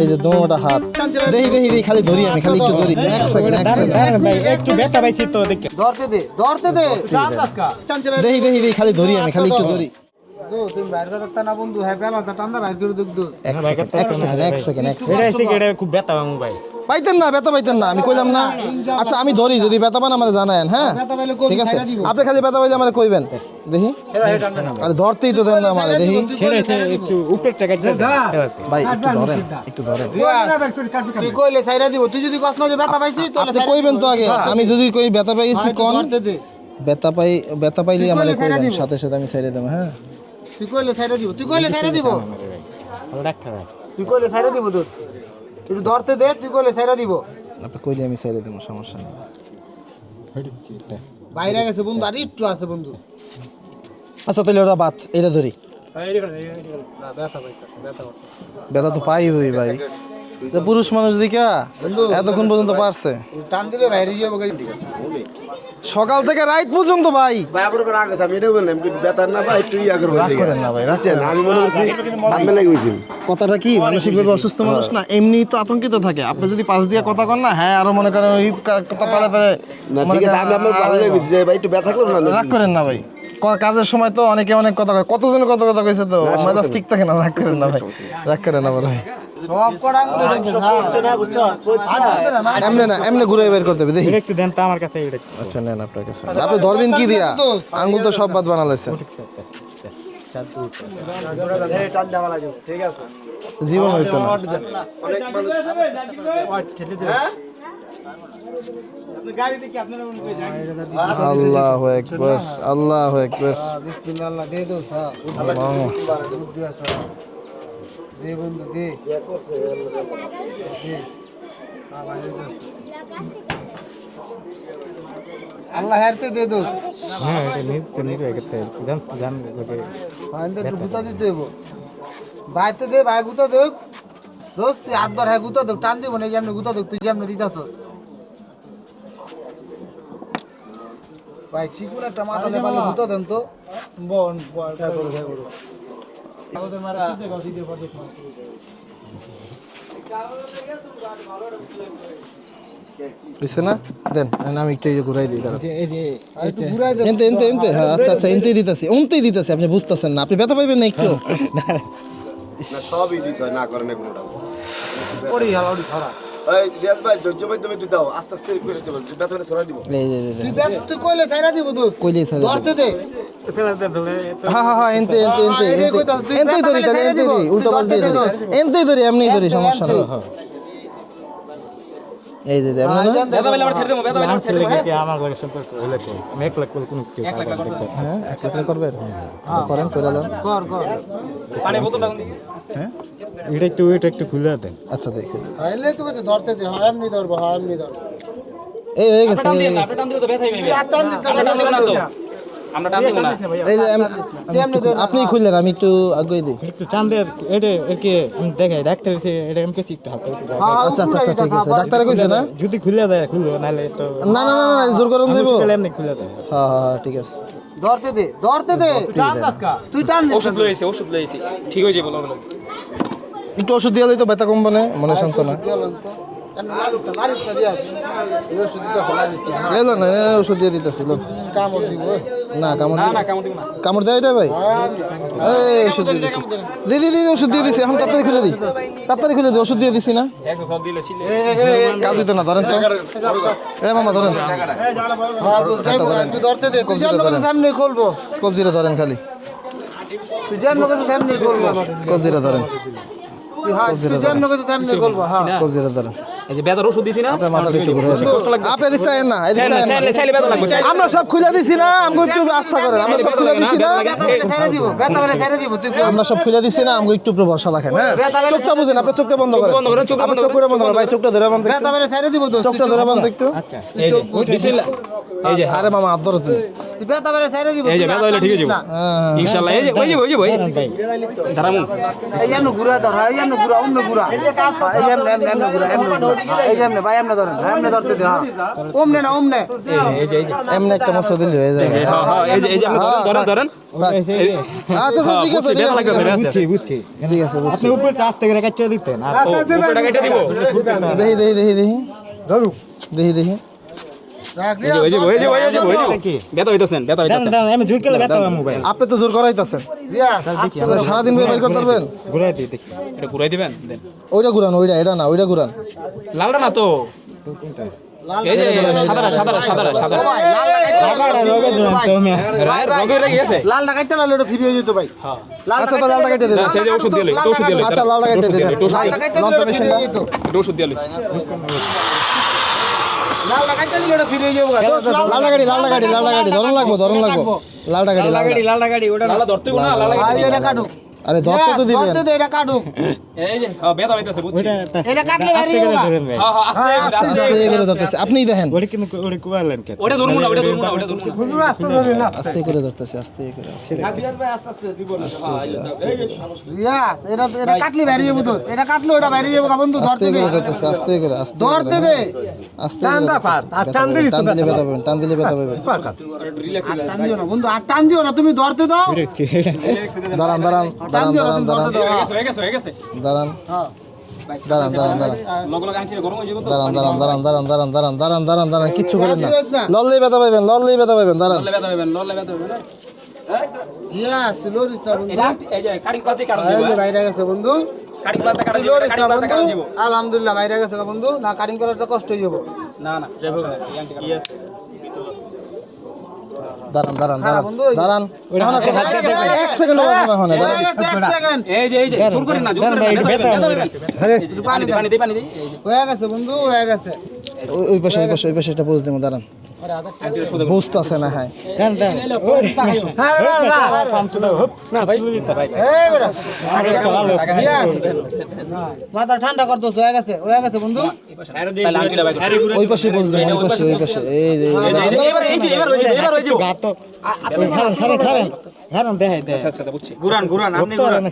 এই যে দোনোটা হাত দেখি দেখি দেখি খালি ধরি আমি খালি একটু ধরি এক সেকেন্ড ভাই একটু ব্যথা পাইছি তো দেখে ধরতে দে দেখি দেখি দেখি খালি ধরি আমি খালি একটু ধরি তুমি বাইরে কথা না বন্ধু হ্যাঁ বেলা তো ঠান্ডা বাইরে করে দুধ এক সেকেন্ড এটা খুব ব্যথা পাবো ভাই পাইতেন না ব্যথা পাইতেন না আমি কইলাম না আচ্ছা আমি ধরি যদি ব্যথা পান আমার জানায়েন হ্যাঁ ঠিক আছে আপনি খালি ব্যথা পাইলে আমার কইবেন দেখি আরে ধরতেই তো দেন না আমারে দেখি একটু উপরে টাকা ভাই একটু ধরেন তুই কইলে ছাইরা দিব তুই যদি কষ্ট না যে ব্যথা পাইছিস তাহলে আপনি কইবেন তো আগে আমি যদি কই ব্যথা পাইছি কোন ব্যথা পাইলে আমারে কইবেন সাথে সাথে আমি ছাইরে দেব হ্যাঁ তুই কইলে ছাইরা দিব তুই কইলে ছাইরা দিব তো তুই ধরতে দে তুই কইলে ছাইরা দিব আপনি কইলে আমি ছাইরে দেব সমস্যা নেই বাইরে গেছে বন্ধু আর একটু আছে বন্ধু আচ্ছা তাহলে ওরা বাত এটা ধরি না ব্যথা পাইতাছে ব্যথা করতে ব্যথা তো পাই হই ভাই তো পুরুষ মানুষ দিকা এতক্ষণ পর্যন্ত পারছে টান দিলে বাইরে যাবো সকাল থেকে রাত পর্যন্ত ভাই ভাই আপনার করে আগে আমি এটা বললাম কিন্তু বেতার না ভাই একটু ইয়া করবো রাগ করেন না ভাই রাগ করেন না। আমি মনে করছি আপনি লেগে গেছেন কথাটা কি মানসিকভাবে অসুস্থ মানুষ না এমনি তো আতঙ্কিত থাকে আপনি যদি পাশ দিয়ে কথা কন না হ্যাঁ আরো মনে করেন ওই কথা পারে না ঠিক আছে আমি আপনার ভালো লেগে গেছি যে ভাই একটু ব্যথা করুন না রাগ করেন না ভাই কাজের সময় তো অনেকে অনেক কথা কয় কতজন কত কথা কইছে তো মেজাজ ঠিক থাকে না রাগ করেন না ভাই রাগ করেন না ভাই সব কড়া আঙ্গুলে রাখবে না বুঝছো এমনি ঘুরে বের করতে হবে দেখি একটু দেন তো আমার কাছে এটা আচ্ছা নেন আপনার কাছে আপনি ধরবেন কি দিয়া আঙ্গুল তো সব বাদ বানালাইছেন ঠিক আছে জীবন হইতো না অনেক মানুষ আল্লাহু আকবার আল্লাহু আকবার বিসমিল্লাহ দে দো হ্যাঁ আল্লাহ দুধ দিয়া দে বন্ধু দে দে বাইরে দে আল্লাহ হারতে দে দো হ্যাঁ এটা নিতে করতে জান লোকে আন্দর গুতা দিতে দেব বাইতে দে ভাই গুতা দে দোস্ত তুই হাত ধর হ্যাঁ গুতা দে টান দিব না যেমন গুতা দে তুই যেমন দিতাছস ভাই চিকুন একটা মাথা নেপালে গুতা দেন তো বুঝছে না দেন আমি একটু ঘুরাই দিই দাঁড়ান একটু ঘুরাই দে এনতে হ্যাঁ আচ্ছা আচ্ছা এনতেই দিতেছি আপনি বুঝতেছেন না আপনি ব্যথা পাইবেন না একটু না সবই দিছ না করেন কোনটা ওড়ি হালাড়ি খারাপ এই রিয়াজ ভাই ধৈর্য ভাই তুমি দাও আস্তে আস্তে করে চলো ব্যথা করে সরাই দিব এই যে তুই ব্যাট তুই কইলে ছাইরা দিব দোস্ত কইলেই ছাইরা দিব। ধরতে দে হ্যাঁ এনতেই ধরি তাহলে এনতেই ধরি উল্টো পাশ দিয়ে ধরি এনতেই ধরি এমনি ধরি সমস্যা নেই এই যে এমন না ব্যথা পেলে আমার ছেড়ে দেবো ব্যথা পেলে আমার ছেড়ে দেবো আমার লাগে সম্পর্ক হইলে আমি 1 লাখ কোন কেউ হ্যাঁ একসাথে করবেন করেন করে দেন কর পানি বোতল রাখুন হ্যাঁ এটা একটু খুলে দেন আচ্ছা দেখুন আইলে তো কাছে ধরতে দে হয় এমনি ধরবো হয় এমনি ধরবো এই হয়ে গেছে টান দিয়ে না আপনি টান দিলে তো ব্যথাই পাইবে টান দিস না, আমরা টান দিব না তো আমরা টান দিব না এই যে আপনি খুললেন আমি একটু আগে দিই একটু চান দে এটা একে আমি দেখাই ডাক্তার এটা এমকে একটু হালকা আচ্ছা ঠিক আছে ডাক্তারে কইছে না যদি খুলে দেয় খুলবো নাহলে তো না জোর করুন যাইবো এমনি খুলে দেয় হ্যাঁ ঠিক আছে ধরতে দে তুই টান দে ওষুধ লইছি ঠিক হয়ে যাবে বলো একটু ওষুধ দিয়ে তো ব্যথা কমবে না মনে শান্তনা এলো না ওষুধ দিয়ে দিতেছি কামড় দিব না কামড় না কামড় দিব না কামড় দেয় এটা ভাই এই ওষুধ দিয়ে দিছি দিদি ওষুধ দিয়ে দিছি এখন তাড়াতাড়ি খুলে দিই ওষুধ দিয়ে দিছি না 100 সব দিলে ছিলে কাজ হইতো না ধরেন তো এ মামা ধরেন তুই ধরতে দে তুই যেমন কাছে সামনে খুলবো কবজিটা ধরেন খালি তুই যেমন কাছে সামনে খুলবো কবজিটা ধরেন তুই যেমন কাছে সামনে খুলবো হ্যাঁ কবজিটা ধরেন এই যে ব্যথার ওষুধ দিছি না আপনার মাথাটা একটু ঘুরে আছে কষ্ট লাগবে আপনি এদিক চাইেন না এদিক চাইেন না চাইলে ব্যথা লাগবে আমরা সব খুলে দিছি না আমগো একটু আস্থা করেন আমরা সব খুলে দিছি না ব্যথা বলে ছেড়ে দিব তুই আমরা সব খুলে দিছি না আমগো একটু ভরসা রাখেন হ্যাঁ চোখটা বুঝেন আপনি চোখটা বন্ধ করেন বন্ধ করেন, চোখ আপনি বন্ধ চোখ করে বন্ধ করেন ভাই চোখটা ধরে বন্ধ ব্যথা বলে ছেড়ে দিব দোস্ত চোখটা ধরে বন্ধ একটু আচ্ছা এই যে বিসমিল্লাহ এই যে আরে মামা হাত ধরো তুমি তুই ব্যথা বলে ছেড়ে দিব এই যে ব্যথা হইলে ঠিক হয়ে যাবে ইনশাআল্লাহ এই যে ওই যে ধারামু এই এমন ঘুরা ধর এই এমন ঘুরা অন্য ঘুরা এই এমন ঘুরা এই যে এমনি ভাই এমনি ধরেন, হ্যাঁ এমনি ধরতে দে, হ্যাঁ ওমনে না ওমনে। এই যে এমনি একটা মশলা দিলে হয়ে যাবে। হ্যাঁ হ্যাঁ এই যে আপনি ধরেন ধরেন থাক। আচ্ছা আচ্ছা ঠিক আছে ঠিক ব্যথা আছে লাগবে বুঝছি বুঝছি ঠিক আছে বুঝছি। আপনি উপরে রাত থেকে কাটতে দিতেন আর ও উপরটা কেটে দিব দেখি দেখি দেখি দেখি দেখি দেখি ওই যে ব্যথা হইতাছেন দাঁড়ান দাঁড়ান আমি জোর করলে ব্যথা হবে মোবাইল আপনি তো জোর করাইতেছেন রিয়াজ আস্তে করে সারাদিন বের করতে পারবেন। ঘুরাই দিই দেখি এটা ঘুরাই দিবেন দেন ওইটা ঘুরান ওইটা এটা না ওইটা ঘুরান। লালটা না তো এই যে সাদা ভাই লাল লাগাইতে রগে রেগে গেছে লাল লাগাইতে না ওটা ফ্রি হয়ে যেত ভাই। হ্যাঁ লাল আচ্ছা তো লালটা কেটে দিন। আচ্ছা এই যে ওষুধ দিলে এটা ওষুধ দিলে আচ্ছা লালটা কেটে দিন। লাল লাগাইতে দিলে ওটা ফ্রি হয়ে যেত। এটা ওষুধ দিলে লাল লাগাইতে দিলে ওটা ফ্রি হয়ে যাবে। লালটা গাড়ি ধরন লাগবো লালটা গাড়ি লালা ধরতে না লালা ভাই এটা কাটু, আরে ধরতে তো দিবেন। ধরতে দে, এটা কাটু, এই যে হ্যাঁ ব্যথা হইতাছে বুঝছি এটা কাটলে বাইরে যাবে। হ্যাঁ হ্যাঁ আস্তে আস্তে করে ধরতেছে আপনিই দেখেন। ওরে কিন্তু ওরে কুয়ালেন কে ওটা ধরমু না আস্তে করে ধরতেছে আস্তে করে রিয়াজ এটা এটা কাটলে বাইরে যাবে তো, এটা কাটলে ওটা বাইরে যাবে বন্ধু, আস্তে ধরতে দে, করে ধরতেছে আস্তে করে ধরতে দে। আস্তে টান দিলে ব্যথা পাবেন টান দিলে ব্যথা পাবেন। রিল্যাক্স আর টান দিও না বন্ধু, আর টান দিও না, তুমি ধরতে দাও। দাঁড়ান দাঁড়ান টান দাঁড়ান দিও না, দাঁড়ান তুমি ধরতে দাও। হয়ে গেছে দাঁড়ান দাঁড়ান দাঁড়ান দাঁড়ান লগ লগ আংটি গরম হয়ে যাবে তো দাঁড়ান কিচ্ছু করেন না। লড়লেই ব্যথা পাইবেন দাঁড়ান ললে ব্যথা হবেন রিয়াজ তুই লড়িস না বন্ধু। এটা এই যে কাটিং পাতে কারণ এই যে বাইরে গেছে বন্ধু, কাটিং পাতে কারণ লড়িস কাটিং না পাতে কারণ বন্ধু। দিব আলহামদুলিল্লাহ বাইরে গেছে বন্ধু, না কাটিং করাটা কষ্ট হয়ে যাবে। না যাবে এই আংটি ইয়েস দাঁড়ান বন্ধু, দাঁড়ান এক সেকেন্ড হয়ে গেছে, এক সেকেন্ড। এই যে জোর করেন না পানি দে হয়ে গেছে বন্ধু, হয়ে গেছে। ওই পাশে এটা বুঝ দেবো দাঁড়ান বুঝতেছে না। হ্যাঁ এই বেটা রিয়াজ মাথা ঠান্ডা করতো, হয়ে গেছে বন্ধু। ওই পাশে বুঝ দেবো ওই পাশে এই যে এবার হয়ে যাবে গাত খারান দেখাই দে আচ্ছা বুঝছি গুরান আপনি গুরান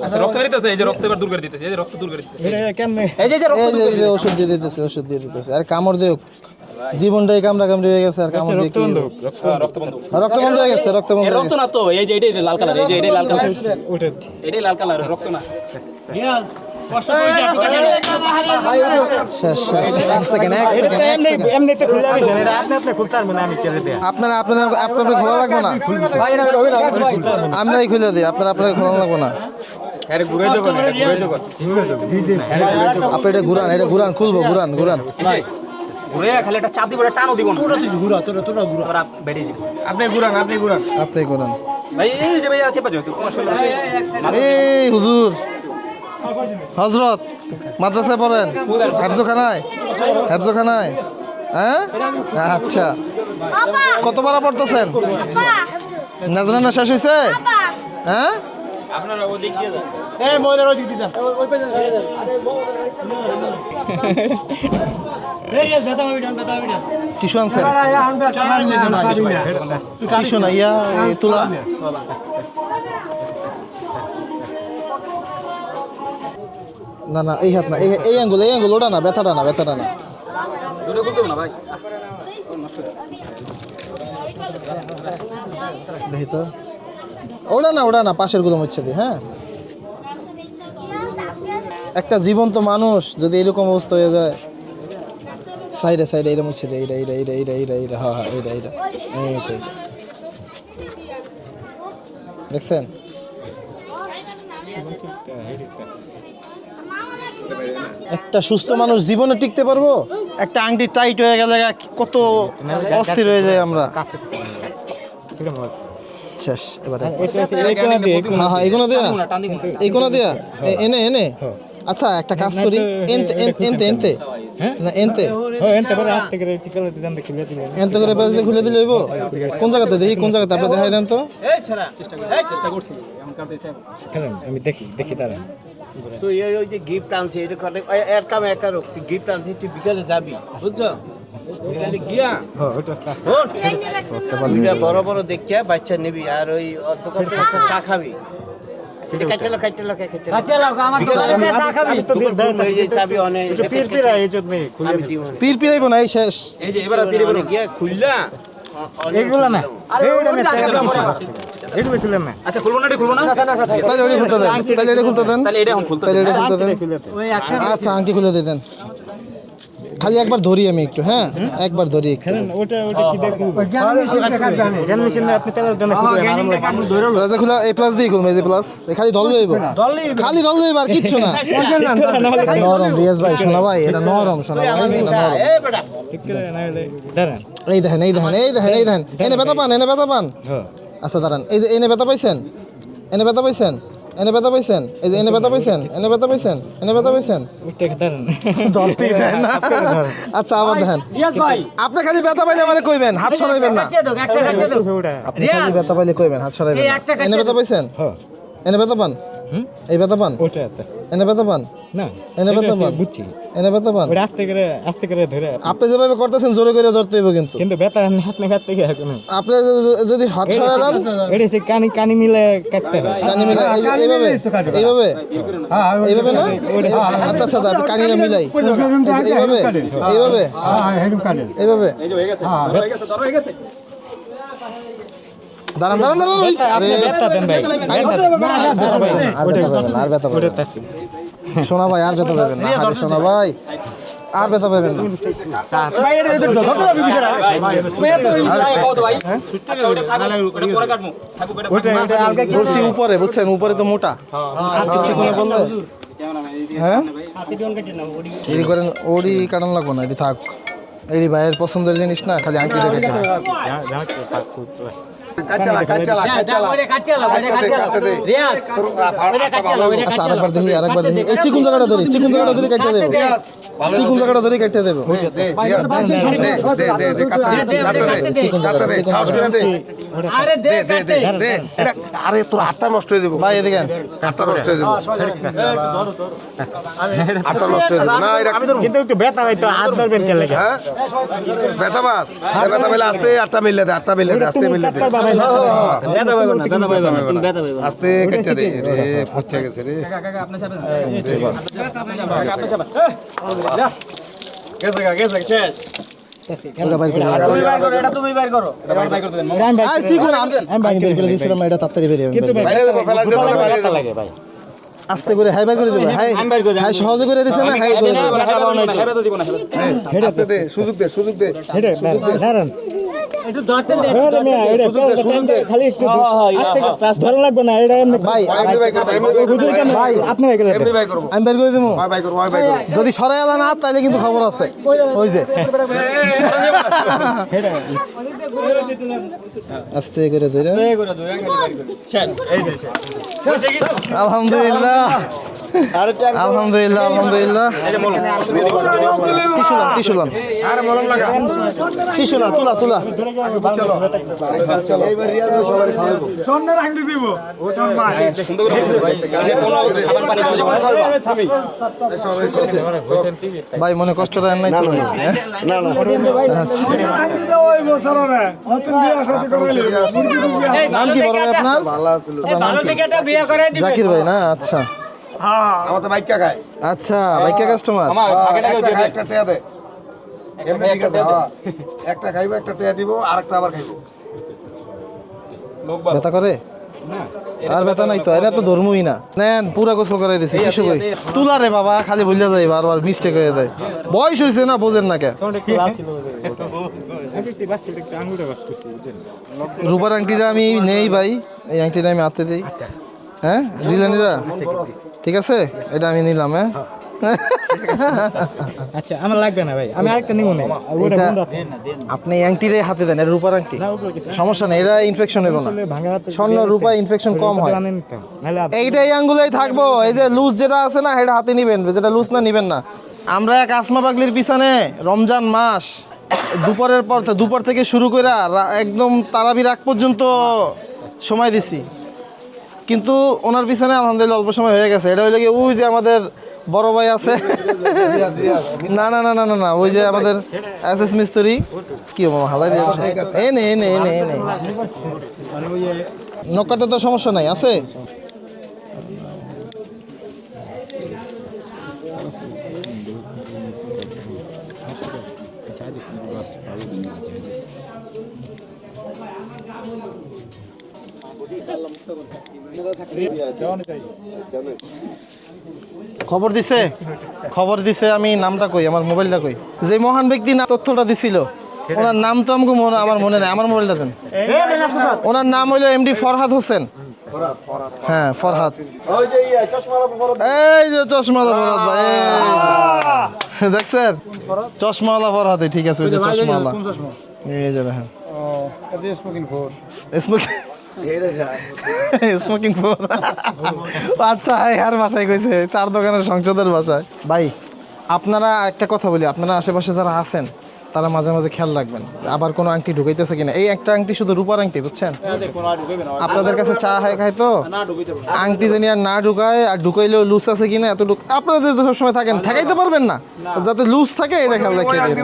আচ্ছা রক্ত বেরিতেছে এই যে রক্ত এবার দূর করে দিতেছে এই যে রক্ত দূর করে দিতেছে এটা কেমনে এই যে রক্ত এই যে ওষুধ দিয়ে দিতেছে আর কামড় দিও জীবনটাই কামড়াকামড়ি হয়ে গেছে আর কামড় দিয়ে কি রক্ত বন্ধ রক্ত বন্ধ হয়ে গেছে রক্ত না তো এই যে এটাই লাল কালার এই যে এটাই লাল কালার উঠেছি এটাই লাল কালার রক্ত না শেষ এক সেকেন্ড এমনিতে খুলে আমি এটা আপনি খুলতে পারবেন আমি কেটে দেয়া আপনার খোলা লাগবে না আমরাই খুলে দিই আপনার খোলা লাগবে না আরে ঘুরাই দেব আপনি এটা ঘুরান খুলবো ঘুরান ঘুরে খালি একটা চাপ দিব টানো দিব না তোরা ঘুরা বেরিয়ে যাবে আপনি ঘুরান ভাই এই যে ভাই আছে পাজো তোমার শরীর এই হুজুর হযরত মাদ্রাসায় পড়েন হেফজোখানায় হ্যাঁ আচ্ছা কত পারা পড়তেছেন নাজরানা শেষ হয়েছে হ্যাঁ আপনারা ওদিক দিয়ে যান এই ময়দার ওই দিক দিয়ে যান ওই পাশে টিস্যু আনছেন টিস্যু না ইয়া তুলা না এই হাত না এই আঙ্গুল ওটা না ব্যথাটা না দুটো খুলতে না ভাই দেখি তো ওটা না পাশের গুলো মুচ্ছে দি হ্যাঁ একটা জীবন্ত মানুষ যদি এরকম অবস্থা হয়ে যায় সাইডে এটা মুছে দে এইটা হ্যাঁ এইটা এই তো দেখছেন একটা সুস্থ মানুষ জীবনে টিকতে পারবো একটা আংটি টাইট হয়ে গেলে কত অস্থির হয়ে যায় আমরা শেষ এবারে হ্যাঁ এগুলো দিয়া এনে আচ্ছা একটা কাজ করি এনতে করে পেজ দিয়ে খুলে দিলে হইব কোন জায়গাতে দেখি আপনি দেখাই দেন তো আমি দেখি তারা তো ওই যে গিফট আনছে এটা করে এর কাম একা রোক তুই গিফট আনছিস তুই বিকালে যাবি বুঝছো বিকালে গিয়া দুইটা বড় দেখিয়া বাচ্চা নিবি আর ওই দোকান থেকে একটা চা খাবি এটা কাটলো আমার তো এই যে চাবি অনেক পিরপিরা এই জন্য খুলে আমি দিব পীর পিরাইব না এই শেষ এই যে এবার ফিরে বলো গিয়া খুললা এগুলো না এগুলো খুলে না আচ্ছা খুলবো না এটা খুলবো না তাহলে ওটা খুলতে দেন তাহলে এটা খুলতে দেন তাহলে এটা এখন খুলতে তাহলে এটা খুলতে দেন খুলে আচ্ছা আংটি খুলে দিয়ে দেন খালি একবার ধরি আমি একটু হ্যাঁ একবার ধরি একটু। ওটা কি দেখুন জ্ঞান মেশিন আপনি তেল দেন খুলে আরাম লাগে প্লাজা খোলা এই প্লাস দিয়ে খুলবো এই যে প্লাস এই খালি দল লইব খালি দল লইব আর কিচ্ছু না নরম রিয়াজ ভাই শোনা ভাই এটা নরম শোনা ভাই এটা নরম এই বেটা ঠিক করে না হলে জানেন এই দেখেন এই দেখেন এই দেখেন এই দেখেন এনে ব্যথা পান এনে ব্যথা পান আচ্ছা দাঁড়ান এই যে এনে ব্যথা পাইছেন এনে ব্যথা পাইছেন এনে ব্যথা পাইছেন এই যে এনে ব্যথা পাইছেন এনে ব্যথা পাইছেন এনে ব্যথা পাইছেন ওইটা জানেন ধরতেই দেন না আচ্ছা আবার দেখেন আপনি খালি ব্যথা পাইলে আমারে কইবেন হাত সরাইবেন না ওটা আপনি খালি ব্যথা পাইলে কইবেন হাত সরাইবেন না এনে ব্যথা পাইছেন হ্যাঁ এনে ব্যথা পান এই ব্যথা পান ওটা এনে ব্যথা পান না এনে ব্যথা পান বুঝছি এনে ব্যথা পান ওটা আস্তে করে ধরে আপনি যেভাবে করতেছেন জোরে করে ধরতে হইব কিন্তু কিন্তু ব্যথা হাত না কাটতে গিয়ে এখন আপনি যদি হাত সরালাম এটা সে কানি মিলে কাটতে হয় কানি মিলাই এই যে এইভাবে এইভাবে এইভাবে না আচ্ছা আচ্ছা আপনি কানিটা মিলাই এই যে এইভাবে এইভাবে এইভাবে এই যে হয়ে গেছে হয়ে গেছে ধরো হয়ে গেছে দাঁড়ান দাঁড়ান দাঁড়ান ওই আরে ব্যথা দেন ভাই আর ব্যথা পাবেন না, আর ব্যথা পাবেন না, আর ব্যথা পাবেন না। শোনা ভাই আর ব্যথা পাবেন না আরে শোনা ভাই আর ব্যথা পাবেন না ভাই এটা ধরতে হবে বিষয়টা ভাই এত বিষয় কও তো ভাই আচ্ছা ওটা থাকো ওটা পরে কাটমু থাকো এটা ধরছি উপরে বুঝছেন উপরে তো মোটা আর কিছু কোনো বললে হ্যাঁ এডি করেন ওডি কাটান লাগবো না এডি থাক এডি ভাইয়ের পছন্দের জিনিস না খালি আংটিটা কেটে দেন। আচ্ছা আরেকবার দেখি আরেকবার দেখি এই চিকুন জায়গাটা ধরি চিকুন জায়গাটা ধরি কেটে দেবো চিকুন জায়গাটা ধরি কেটে দেবো আরে তোর আটটা নষ্ট হয়ে যাবো ভাই এদিকে আন। আটটা নষ্ট হয়ে যাবো আটটা নষ্ট হয়ে যাবো না এটা কিন্তু একটু ব্যথা হয় তো হাত ধরবেন কে লাগে হ্যাঁ ব্যথা বাস ব্যথা পেলে আস্তে আটটা মিললে দে আটটা মিললে দে আস্তে মিললে দে ব্যথা পাবে না ব্যথা পাবে না তুমি ব্যথা পাবে না আস্তে কেটে দে রে পচে গেছে রে কাকা আপনি যাবেন আপনি যাবেন যা গেছে শেষ ওটা বাইর করে দাও। তুমি বাইর করো এটা তুমি বাইর করো এটা বাইর করতে দেন আর চিকুন আমি বাইর বের করে দিয়েছিলাম এটা তাড়াতাড়ি বেরিয়ে যাবে। বাইরে যাবো ফেলা যাবো বাইরে যাবো লাগে ভাই আস্তে করে হাই বাইর করে দেবে হাই হাই সহজে করে দিছে না হাই করে দেবে হেবে তো দিব না আস্তে দে সুযোগ দে সুযোগ দে এটা দাঁড়ান একটু ধরতে দে সুযোগ দে খালি একটু ধরে লাগবে না এটা ভাই এমনি বাই করবো এমনি বাই করবো ভাই আপনি এগুলো এমনি বাই করবো আমি বের করে দেবো ওই বাই করবো ওই বাই করবো যদি সরাই আলা না তাহলে কিন্তু খবর আছে ওই যে আস্তে করে ধরে শেষ এই দে আলহামদুলিল্লাহ আলহামদুলিল্লাহ আলহামদুলিল্লাহ টিসুলাম আরে মলম লাগা টিসু না তুলা তুলা চলো চলো সুন্দর করে বসো ভাই কোনো সাবান পানি ভাই মনে কষ্ট দেন নাই তো হ্যাঁ? না না নাম কি বড় ভাই আপনার আপনার নাম কি জাকির ভাই না আচ্ছা আমার তো বাইক খায় আচ্ছা বাইকা কাস্টমার আমার আগেটাকে দিয়ে দে একটা টেয়া দে এমনি ঠিক আছে হ্যাঁ একটা খাইবো একটা টেয়া দিব আরেকটা আবার খাইবো লোক ব্যথা করে আর ব্যথা নাই তো এটা তো ধর্মই না নেন পুরা গোসল করাই দিছি কিছু কই তুলা রে বাবা খালি ভুলিয়া যায় বারবার মিস্টেক হয়ে যায় বয়স হইছে না বোঝেন না কে রূপার আংটিটা আমি নেই ভাই এই আংটিটা আমি হাতে দিই হ্যাঁ দিলেন এটা ঠিক আছে এটা আমি নিলাম হ্যাঁ আচ্ছা আমার লাগবে না ভাই আমি আরেকটা নিব না এটা আপনি এই আংটিরে হাতে দেন এটা রূপার আংটি সমস্যা নেই এটা ইনফেকশন হবে না ভাঙা হাতে স্বর্ণ রূপা ইনফেকশন কম হয় আনেন তো নাহলে এইটা এই আঙ্গুলেই থাকবো এই যে লুজ যেটা আছে না এটা হাতে নিবেন যেটা লুজ না নিবেন না আমরা এক আসমা পাগলির পিছনে রমজান মাস দুপুর থেকে শুরু করে একদম তারাবির আগ পর্যন্ত সময় দিছি কিন্তু ওনার পিছনে আলহামদুলিল্লাহ অল্প সময় হয়ে গেছে এটা হইলে কি ওই যে আমাদের বড় ভাই আছে না না না না না না ওই যে আমাদের এসএস মিস্ত্রি কি মামা হালাই দিয়ে এনে এনে এনে এনে নকাতে তো সমস্যা নাই আছে খবর দিছে আমি নামটা কই, আমার মোবাইলটা কই, যে মহান ব্যক্তি না তথ্যটা দিছিল ওনার নাম তো আমাকে আমার মনে নেই, আমার মোবাইলটা দেন। ওনার নাম হইলো এমডি ফরহাদ হোসেন। হ্যাঁ ফরহাদ, এই যে চশমাওয়ালা ফরহাদ ভাই, এই দেখছেন চশমাওয়ালা ফরহাদ, ঠিক আছে ওই যে চশমাওয়ালা, এই যে দেখেন স্মোকিং ফোর। আচ্ছা আর বাসায় কইছে চার দোকানের সংসদের বাসায়। ভাই আপনারা একটা কথা বলি, আপনারা আশেপাশে যারা আছেন তারা মাঝে মাঝে খেয়াল রাখবেন আবার কোনো আংটি ঢুকাইতেছে কিনা। এই একটা আংটি শুধু রূপার আংটি, বুঝছেন, আপনাদের কাছে চা খাই তো আংটি জানি আর না ঢুকায়, আর ঢুকাইলেও লুজ আছে কিনা এতটুকু আপনাদের তো সবসময় থাকেন, ঠেকাইতে পারবেন না, যাতে লুজ থাকে এটা খেয়াল রাখিয়ে দিন।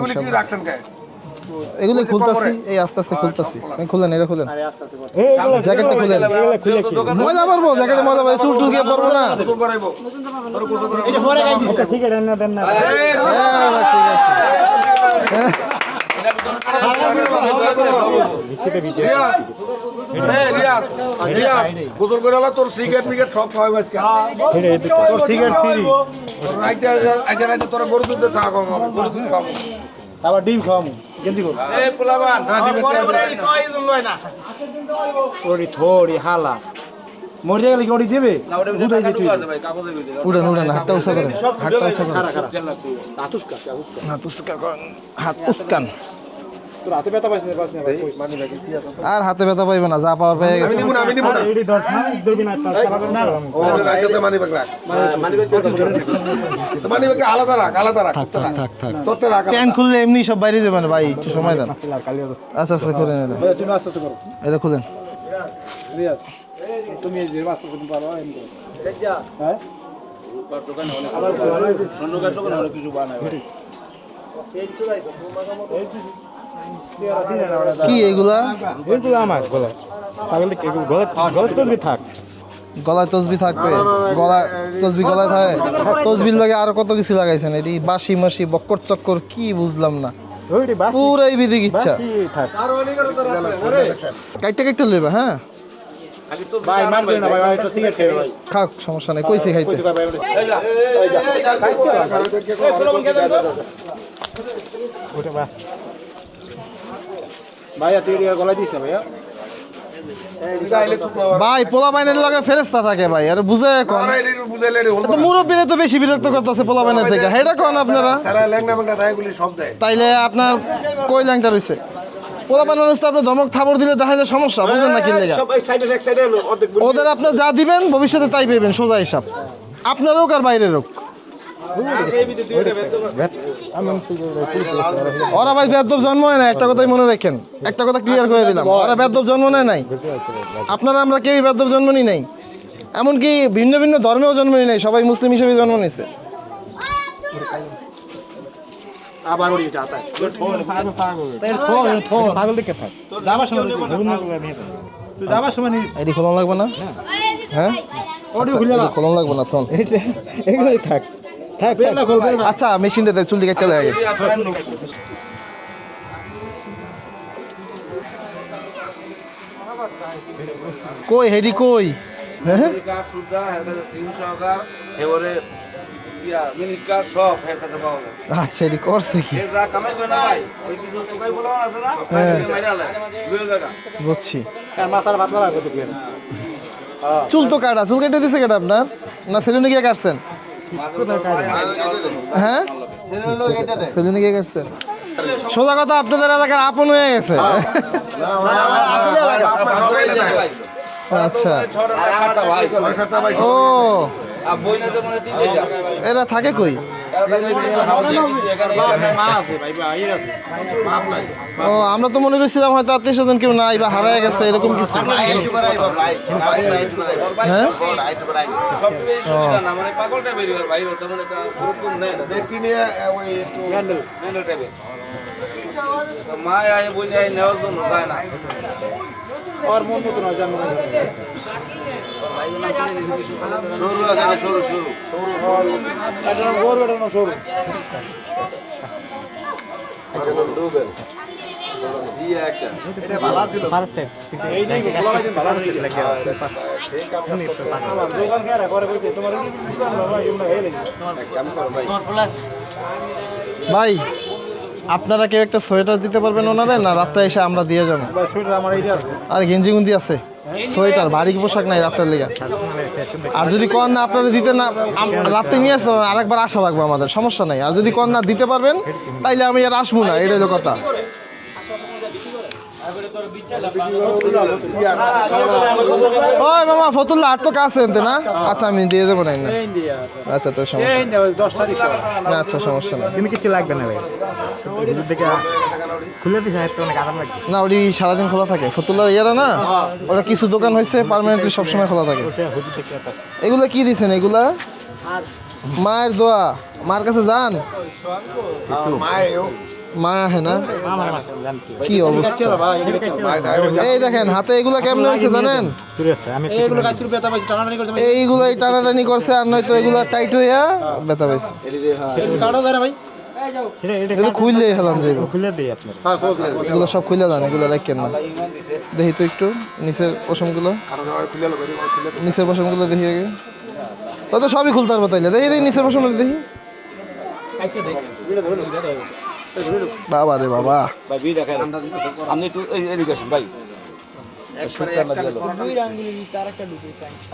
এগুলো খুলতাছি, এই আস্তে আস্তে খুলতাছি, খুলেন, এটা খুলেন, জ্যাকেটটা খুলেন, ময়লা পারবো, জ্যাকেটে ময়লা পাই, চুল টুল গিয়ে পারবো না। ঠিক আছে দেন না ঠিক আছে। গোসল করে তোর সিগারেট মিগারেট সব খাওয়াই আজকে সিগারেট ফ্রি, রাইতে আজকে রাইতে তোরা গরু দুধ চা খাওয়াবো, গরু দুধ খাবো, আবার ডিম খাওয়ামু গেঞ্জি করব ওরি থোড়ি হালা মরে গেলে কি ওরি দেবে দুধই যে তুই উড়েন উড়েন, হাতটা উঁচা করেন, হাতটা উঁচা করেন, হাত উস্কান, তোর হাতে ব্যথা পাইছ না ভাই আর হাতে ব্যথা পাইবে না, যা পাওয়ার পেয়ে গেছে। আমি নিব না এডি দশ না দেবি না ও রাইতে মানি ব্যাগ রাখ, মানি ব্যাগ আলাদা রাখ, আলাদা রাখ, তোতে রাখ। প্যান খুললে এমনি সব বাইরে যাবে না ভাই, একটু সময় দেন। আচ্ছা আচ্ছা খুলেন, এটা তুমি আস্তে আস্তে করো এটা খুলেন। রিয়াজ তুমি এই যে আস্তে আস্তে পারো এমনি হ্যাঁ কি এইগুলা? এগুলো আমার গলা পাগল কি গলা গলা তসবি থাক, গলায় তসবি থাকবে, গলায় তসবি গলায় থাকে, তসবির লাগে আরো কত কিছু লাগাইছেন, এটি বাসি মাসি বক্কর চক্কর কি বুঝলাম না, ওইটি বাসি পুরাই বিদিক ইচ্ছা। বাসি থাক কাইটটা কাইটটা লইবা, হ্যাঁ ভাই মানবে না ভাই একটা সিগারেট খেয়ে ভাই খাক, সমস্যা নাই, কইছি খাইতে। ওটা বাস ভাইয়া তুই গলা দিস না ভাইয়া ভাই পোলা বাইনের লগে ফেরেস্তা থাকে ভাই, আর বুঝে এখন বুঝাইলে রে হলো তো মুরব্বীরা তো বেশি বিরক্ত করতেছে পোলা বাইনের থেকে, হেটা কোন আপনারা সারা ল্যাংনা ম্যাংনা দায়গুলি সব দেয়। তাইলে আপনার কই ল্যাংটা রইছে পোলা বাইন মানুষ তো আপনার ধমক থাবড় দিলে দেখাইলে সমস্যা, বুঝেন না কি লেগা? সব এক সাইডে অর্ধেক ওদের আপনার যা দিবেন ভবিষ্যতে তাই পেবেন, সোজা হিসাব, আপনার হোক আর বাইরের হোক। ওরা ভাই বেদব জন্ম হয় না, একটা কথাই মনে রাখেন, একটা কথা ক্লিয়ার করে দিলাম, ওরা বেদব জন্ম নেয় নাই, আপনারা আমরা কেউই বেদব জন্ম নিই নাই, এমনকি ভিন্ন ভিন্ন ধর্মেও জন্ম নিই নাই, সবাই মুসলিম হিসেবে জন্ম নিছে। আবার ওড়ি যাতা পাগল দেখে থাক যাবার সময় তুই যাবার সময় নিস এটি খোলন লাগবে না, হ্যাঁ খোলন লাগবে না তখন, এগুলোই থাক থাক পেলা খুলবে না আচ্ছা মেশিনটা দেখ, চুল দিকে একটা লাগে। কই হেডি কই, হ্যাঁ সুদা এর কাছে সিম সহকার এবারে ইয়া মিনিকা সব এর কাছে পাওয়া যায়। আচ্ছা এটি করছে কি, এ যা কামাই করে না ভাই ওই কিছু তোকাই বলা আছে না মাইরালে দুই জায়গা বুঝছি। আর মাথার ভাত লাগা করতে গেল চুল তো কাটা, চুল কেটে দিছে কেটে আপনার, না সেলুনে গিয়ে কাটছেন? হ্যাঁ সেলুনে গিয়ে কাটছেন। সোজা কথা আপনাদের এলাকার আপন হয়ে গেছে। আচ্ছা ও এরা থাকে কই? ও আমরা তো মনে করছিলাম হয়তো আত্মীয় স্বজন কেউ নাই বা হারায় গেছে এরকম কিছু। হ্যাঁ সরু আছে না, সরু সরু এটা ভালো ছিল। পারফেক্ট ভাই আপনারা কেউ একটা সোয়েটার দিতে পারবেন ওনারে, না রাত্রে এসে আমরা দিয়ে যাবো? আর গেঞ্জি গুঞ্জি আছে, সোয়েটার ভারী পোশাক নাই রাত্রের লেগে। আর যদি কন না আপনারা দিতে না, রাত্রে নিয়ে আসতে পারবেন, আরেকবার আসা লাগবে আমাদের, সমস্যা নাই। আর যদি কন না দিতে পারবেন তাইলে আমি আর আসবো না, এটাই হলো কথা। ওই মামা ফতুল্লা আট তো কাছে এনতে না? আচ্ছা আমি দিয়ে দেবো না। আচ্ছা তো সমস্যা না, আচ্ছা সমস্যা নেই। তুমি কিছু লাগবে না ভাই, দেখে খুলে দিস অনেক আরাম লাগবে। না ওটি সারাদিন খোলা থাকে ফতুল্লার ইয়ারা না, ওটা কিছু দোকান হয়েছে পার্মানেন্টলি সবসময় খোলা থাকে। এগুলো কি দিছেন? এগুলা মায়ের দোয়া, মার কাছে যান, মা হ্যাঁ না? কি অবস্থা এই দেখেন হাতে এগুলা কেমনে হয়েছে জানেন? এইগুলাই টানাটানি করছে, আর নয়তো এগুলা টাইট হইয়া ব্যথা পাইছে। এগুলো খুললেই হেলাম যাইব, খুলে দিই আপনার। এগুলো সব খুলে দেন, এগুলো রাখেন না। দেখি তো একটু নিচের পশমগুলো, নিচের পশমগুলো দেখি আগে। ও তো সবই খুলতে পারবো তাইলে, দেখি দেখি নিচের পশমগুলো দেখি। বাবা রে বাবা,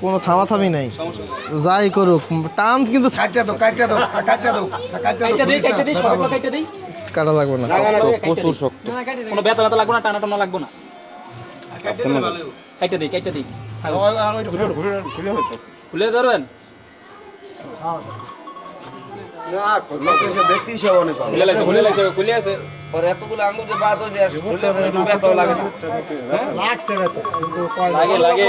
কোনো থামাথামি নাই, যাই করুক টান কিন্তু কাটা লাগবে না। প্রচুর শক্ত, কোনো ব্যথা ব্যথা লাগবে না, টানা টানা লাগবে না। কাইটা দিই খুলে ধরবেন, খুলে আছে এতগুলো আঙুল যে বাদ হয়েছে লাগে লাগে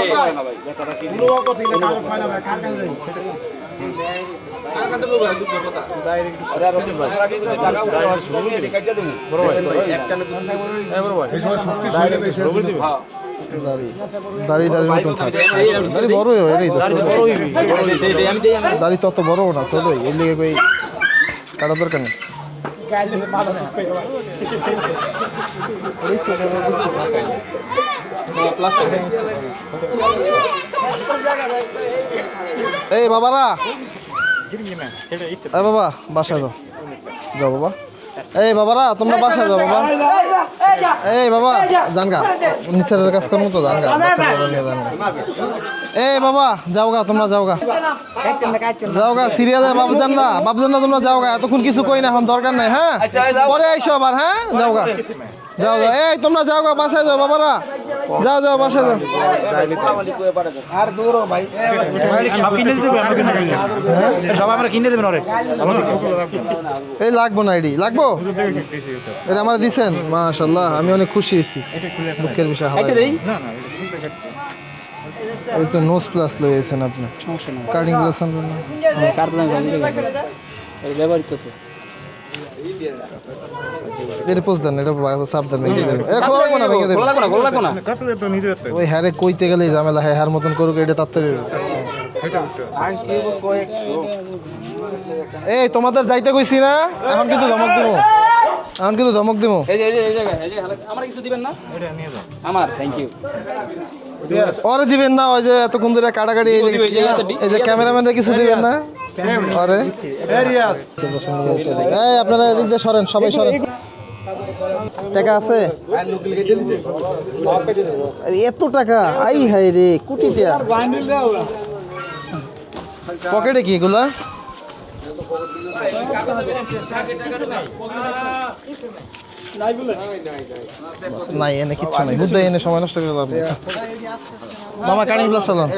দাড়ি মতন থাকে, দাড়ি বড় এটাই তো, দাড়ি তত বড় না, ছোটই, এর লিগে কই কাটা দরকার নেই। এই বাবারা, এই বাবা বাসায় যাও, যাও বাবা। এই বাবারা তোমরা বাসায় যাও বাবা। এই বাবা জানগা, নিচের কাজ করবো তো জানগা, বাচ্চা বড় নিয়ে জানগা। এই বাবা যাও গা, তোমরা যাও গা, যাও গা সিরিয়ালে বাবুজানরা তোমরা যাও গা, এতক্ষণ কিছু কই না, এখন দরকার নাই। হ্যাঁ পরে আইসো আবার, হ্যাঁ যাও গা, যাও যাও। এই তোমরা যাও গা, বাসায় যাও বাবারা, যাও যাও বাসায় যাও। আর দূরও ভাই সব কিনে দিতে সব আমরা কিনে দেবেন। এই লাগবো না, এডি লাগবো, এটা আমার দিছেন, মাশাআল্লাহ আমি অনেক খুশি হয়েছি। দুঃখের বিষয় এই তো নোজ প্লাস লইয়েছেন আপনি, কাটিং প্লাস আনবেন না? এটা পোজ দেন, এটা সাবধান ভেঙে দেবেন, এটা খোলা লাগবে না, ভেঙে দেবেন। ওই হ্যারে কইতে গেলেই ঝামেলা, হ্যার মতন করুক, এটা তাড়াতাড়ি। এই তোমাদের যাইতে কইছি না, এখন কিন্তু ধমক দেবো, এখন কিন্তু ধমক দেবো। আমার কিছু দিবেন না? আমার থ্যাংক ইউ। ওরে দিবেন না, ওই যে এতক্ষণ ধরে কাটাকাটি, এই যে ক্যামেরাম্যানরা কিছু দিবেন না ওরে। এই আপনারা এদিক দিয়ে সরেন, সবাই সরেন। টাকা আছে এত টাকা, আই হাই রে কোটি টাকা পকেটে, কি এগুলা? নাই এনে কিচ্ছু নাই, বুদ্ধ এনে সময় নষ্ট করে লাভ নেই। মামা কাটিং প্লাস চালান।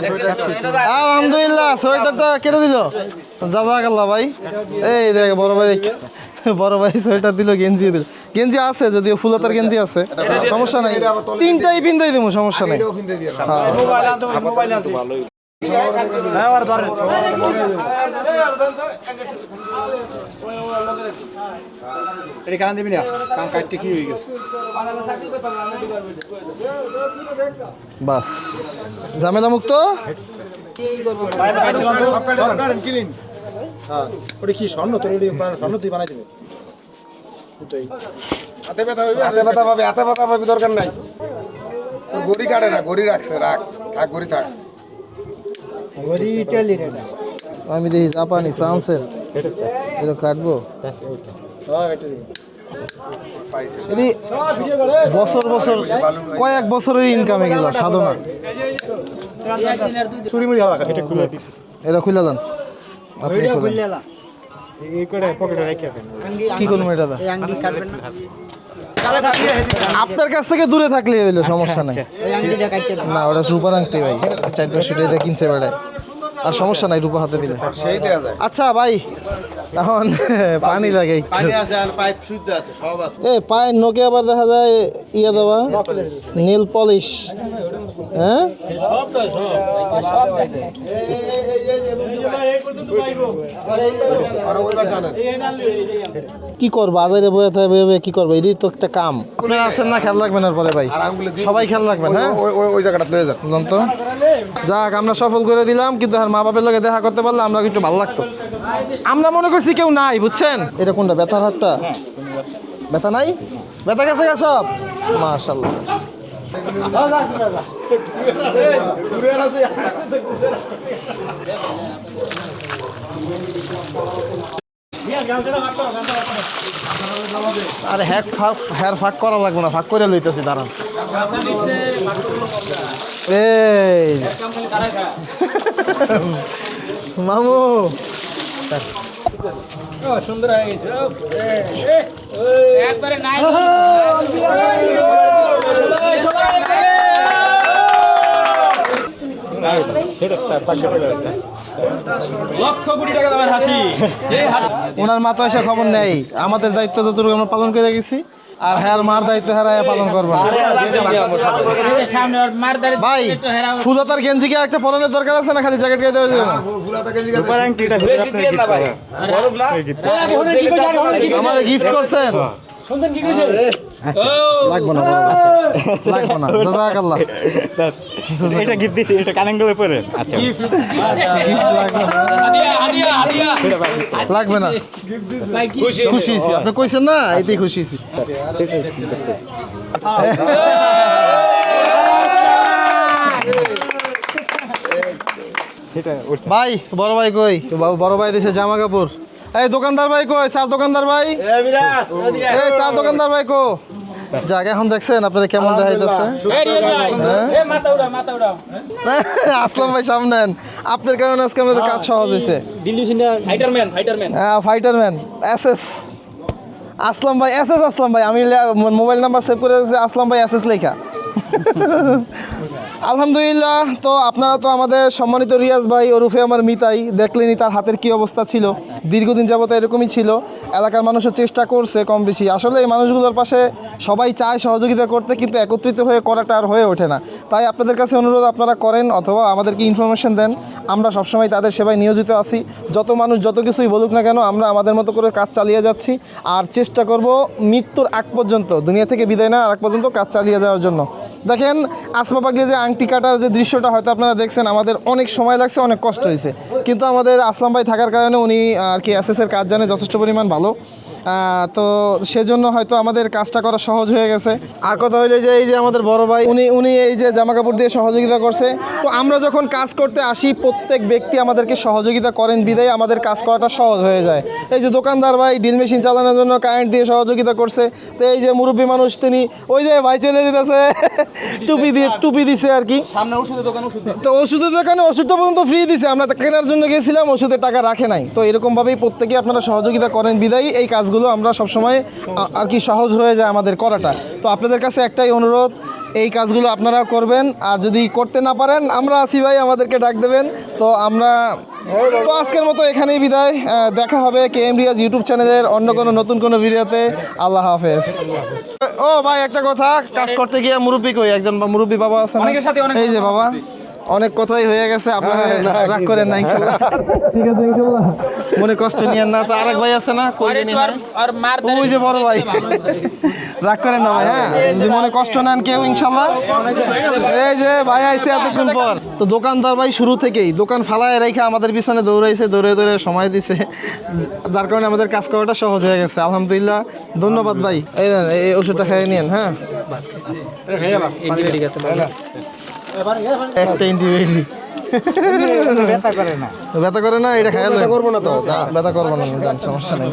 আলহামদুলিল্লাহ সোয়েটারটা কেটে দিল, জাযাকাল্লাহ ভাই। এই দেখ বড় ভাই সোয়েটার দিল, গেঞ্জি দিল, গেঞ্জি আছে যদিও ফুলতার গেঞ্জি আছে, সমস্যা নাই, তিনটাই পিন্দাই দেবো, সমস্যা নাই। বাস ঝামেলা মুক্ত। ওটা কি স্বর্ণ তোর স্বর্ণ তুই বানাই দেবে হাতে ব্যথা পাবি দরকার নাই তোর গড়ি কাটে না গড়ি রাখছে রাখ গড়ি থাক আমি দেখি জাপানি ফ্রান্সের এটা কাটবো পাইছে এটি বছর কয়েক বছরের ইনকাম এগুলো সাধনা। চুরি মুড়ি হালা এটা খুলে দিছি এটা খুলে দেন আপনি খুলেন। এই করে পকেটে রেখে দেন কি করবো এটা দা? আপনার কাছ থেকে দূরে থাকলে হইলো সমস্যা নাই। না ওটা রূপার আংটি ভাই 4-5 টাকা কিনছে বেড়ায় আর সমস্যা নাই রূপা হাতে দিলে। সেই দেয়া যায় আচ্ছা ভাই এখন পানি লাগে একটু। পানি আছে আর পাইপ শুদ্ধ আছে সব আছে এ পায়ের নোকে আবার দেখা যায় ইয়ে দেওয়া নীল পলিশ। হ্যাঁ আর ওই পাশে আনেন কি করবো বাজারে বয়ে থাকবে কি করবো এটাই তো একটা কাম। আপনারা আছেন না খেয়াল রাখবেন আর পরে ভাই আর আঙ্গুলে দিয়ে সবাই খেয়াল রাখবেন। হ্যাঁ ওই জায়গাটা লয়ে যান বুঝলাম তো। যাক আমরা সফল করে দিলাম কিন্তু আর মা বাপের লগে দেখা করতে পারলে আমরা একটু ভালো লাগতো। আমরা মনে করছি কেউ নাই বুঝছেন। এটা কোনটা ব্যথার হাতটা? ব্যথা নাই ব্যথা গেছে গা সব মাশাআল্লাহ। আরে হ্যার ফাঁক করা লাগবে না ফাঁক করে লইতেছি দাঁড়ান। এই মামু সুন্দর হয়ে গেছে একবারে নাই লক্ষ কোটি টাকা দামের হাসি ওনার মাথা এসে খবর নেই। আমাদের দায়িত্ব যতটুকু আমরা পালন করে গেছি আর হ্যার মার দায়িত্ব হেরায় পালন করবা। ভাই ফুলতার গেঞ্জি কি একটা পরনের দরকার আছে না খালি জ্যাকেট গায়ে দেওয়া যাবে না? আমার গিফট করছেন লাগবে না লাগবে না জাযাকাল্লাহ এটা গিফট দিছি এটা কানেঙ্গলে পরে আচ্ছা গিফট লাগবে না খুশি হয়েছি আপনি কইছেন না এতেই খুশি হয়েছি। সেটা ভাই বড় ভাই কই? বড় ভাই দিছে জামা কাপড়। এই দোকানদার ভাই কই? চার দোকানদার ভাই এই চার দোকানদার ভাই কো? যাক এখন দেখছেন আপনারা কেমন দেখাইতেছে। আসলাম ভাই সামনে আপনার কারণে আজকে আমাদের কাজ সহজ হয়েছে। ফাইটারম্যান এসএস আসলাম ভাই এসএস আসলাম ভাই আমি মোবাইল নাম্বার সেভ করে দিয়েছি আসলাম ভাই এসএস লেখা। আলহামদুলিল্লাহ। তো আপনারা তো আমাদের সম্মানিত রিয়াজ ভাই ওরফে আমার মিতাই দেখলেনি তার হাতের কি অবস্থা ছিল। দীর্ঘদিন যাবত এরকমই ছিল। এলাকার মানুষও চেষ্টা করছে কম বেশি। আসলে এই মানুষগুলোর পাশে সবাই চায় সহযোগিতা করতে কিন্তু একত্রিত হয়ে করাটা আর হয়ে ওঠে না। তাই আপনাদের কাছে অনুরোধ আপনারা করেন অথবা আমাদেরকে ইনফরমেশন দেন। আমরা সবসময় তাদের সেবায় নিয়োজিত আছি। যত মানুষ যত কিছুই বলুক না কেন আমরা আমাদের মতো করে কাজ চালিয়ে যাচ্ছি আর চেষ্টা করব মৃত্যুর আগ পর্যন্ত দুনিয়া থেকে বিদায় না আগ পর্যন্ত কাজ চালিয়ে যাওয়ার জন্য। দেখেন আসমা পাগলি যে আংটি কাটার যে দৃশ্যটা হয়তো আপনারা দেখছেন আমাদের অনেক সময় লাগছে অনেক কষ্ট হয়েছে কিন্তু আমাদের আসলাম ভাই থাকার কারণে উনি আর কি এসএসের কাজ জানে যথেষ্ট পরিমাণ ভালো। তো সেজন্য হয়তো আমাদের কাজটা করা সহজ হয়ে গেছে। আর কথা হইলো যে এই যে আমাদের বড় ভাই উনি এই যে জামা কাপড় দিয়ে সহযোগিতা করছে। তো আমরা যখন কাজ করতে আসি প্রত্যেক ব্যক্তি আমাদেরকে সহযোগিতা করেন বিদায় আমাদের কাজ করাটা সহজ হয়ে যায়। এই যে দোকানদার ভাই ড্রিল মেশিন চালানোর জন্য কারেন্ট দিয়ে সহযোগিতা করছে। তো এই যে মুরব্বী মানুষ তিনি ওই যে ভাই চলে দিতেছে টুপি দিছে আর কি। তো ওষুধের দোকানে ওষুধটা পর্যন্ত ফ্রি দিছে। আমরা কেনার জন্য গেছিলাম ওষুধের টাকা রাখে নাই। তো এরকমভাবেই প্রত্যেকে আপনারা সহযোগিতা করেন বিদায় এই কাজগুলো আমরা সবসময় আর কি সহজ হয়ে যায় আমাদের করাটা। তো আপনাদের কাছে একটাই অনুরোধ এই কাজগুলো আপনারাও করবেন আর যদি করতে না পারেন আমরা আছি ভাই আমাদেরকে ডাক দেবেন। তো আমরা তো আজকের মতো এখানেই বিদায়। দেখা হবে কেএম রিয়াজ ইউটিউব চ্যানেলের অন্য কোনো নতুন কোনো ভিডিওতে। আল্লাহ হাফেজ। ও ভাই একটা কথা কাজ করতে গিয়ে মুরব্বী কই একজন মুরব্বী বাবা আছে না? এই যে বাবা অনেক কথাই হয়ে গেছে আপনারা রাগ করেন না ইনশাআল্লাহ ঠিক আছে ইনশাআল্লাহ মনে কষ্ট নিয়েন না। তো আরেক ভাই আছে না কই জানি ওই যে বড় ভাই রাগ করেন না ভাই হ্যাঁ যদি মনে কষ্ট নেন কেউ ইনশাআল্লাহ এই যে ভাই আইছে এতক্ষণ পর। তো দোকানদার ভাই শুরু থেকেই দোকান ফালায় রেখে আমাদের পিছনে দৌড়াইছে, দৌড়ে দৌড়ে সময় দিছে, যার কারণে আমাদের কাজ করাটা সহজ হয়ে গেছে আলহামদুলিল্লাহ। ধন্যবাদ ভাই। এই নেন, এই ওষুধটা খেয়ে নিন। হ্যাঁ, অ্যান্টিবায়োটিক আছে একটা অ্যান্টিবায়োটিক। ব্যথা করে না। ব্যথা করে না, এটা খেয়াল করবো না তো ব্যথা করবো না, যান, সমস্যা নেই।